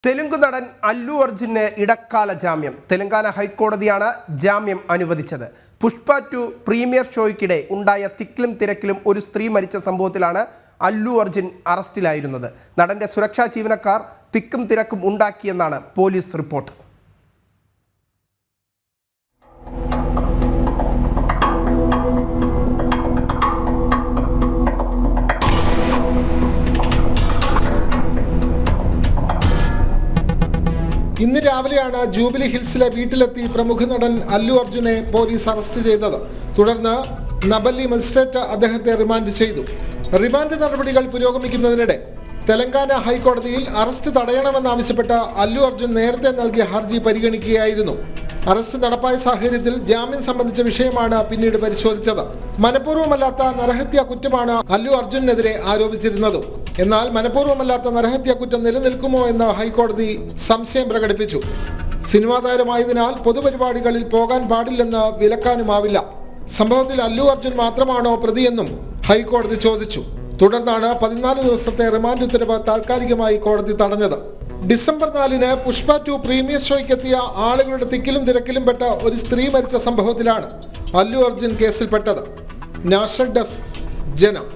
തെലുങ്ക് നടൻ അല്ലു അർജുന് ഇടക്കാല ജാമ്യം. തെലങ്കാന ഹൈക്കോടതിയാണ് ജാമ്യം അനുവദിച്ചത്. പുഷ്പ 2 പ്രീമിയർ ഷോയ്ക്കിടെ ഉണ്ടായ തിക്കിലും തിരക്കിലും ഒരു സ്ത്രീ മരിച്ച സംഭവത്തിലാണ് അല്ലു അർജുൻ അറസ്റ്റിലായിരുന്നത്. നടന്റെ സുരക്ഷാ ജീവനക്കാർ തിക്കും തിരക്കും ഉണ്ടാക്കിയെന്നാണ് പോലീസ് റിപ്പോർട്ട്. ഇന്ന് രാവിലെയാണ് ജൂബിലി ഹിൽസിലെ വീട്ടിലെത്തി പ്രമുഖ നടൻ അല്ലു അർജുനെ പോലീസ് അറസ്റ്റ് ചെയ്തത്. തുടർന്ന് നബല്ലി മജിസ്ട്രേറ്റ് അദ്ദേഹത്തെ റിമാൻഡ് ചെയ്തു. റിമാൻഡ് നടപടികൾ പുരോഗമിക്കുന്നതിനിടെ തെലങ്കാന ഹൈക്കോടതിയിൽ അറസ്റ്റ് തടയണമെന്നാവശ്യപ്പെട്ട അല്ലു അർജുൻ നേരത്തെ നൽകിയ ഹർജി പരിഗണിക്കുകയായിരുന്നു. അറസ്റ്റ് നടപ്പായ സാഹചര്യത്തിൽ ജാമ്യം സംബന്ധിച്ച വിഷയമാണ് പിന്നീട് പരിശോധിച്ചത്. മനഃപൂർവ്വമല്ലാത്ത നരഹത്യാ കുറ്റമാണ് അല്ലു അർജുനെതിരെ ആരോപിച്ചിരുന്നത്. എന്നാൽ മനഃപൂർവ്വമല്ലാത്ത നരഹത്യാ കുറ്റം നിലനിൽക്കുമോ എന്ന് ഹൈക്കോടതി സംശയം പ്രകടിപ്പിച്ചു. സിനിമാ താരമായതിനാൽ പൊതുപരിപാടികളിൽ പോകാൻ പാടില്ലെന്ന് വിലക്കാനുമാവില്ല. സംഭവത്തിൽ അല്ലു അർജുൻ മാത്രമാണോ പ്രതിയെന്നും ഹൈക്കോടതി ചോദിച്ചു. തുടർന്നാണ് 14 ദിവസത്തെ റിമാൻഡ് ഉത്തരവ് താൽക്കാലികമായി കോടതി തടഞ്ഞത്. ഡിസംബർ 4-ന് പുഷ്പ 2 പ്രീമിയർ ഷോയ്ക്കെത്തിയ ആളുകളുടെ തിക്കിലും തിരക്കിലും പെട്ട ഒരു സ്ത്രീ മരിച്ച സംഭവത്തിലാണ് അല്ലു അർജുൻ കേസിൽപ്പെട്ടത്. നാഷണൽ ഡെസ്ക്, ജനം.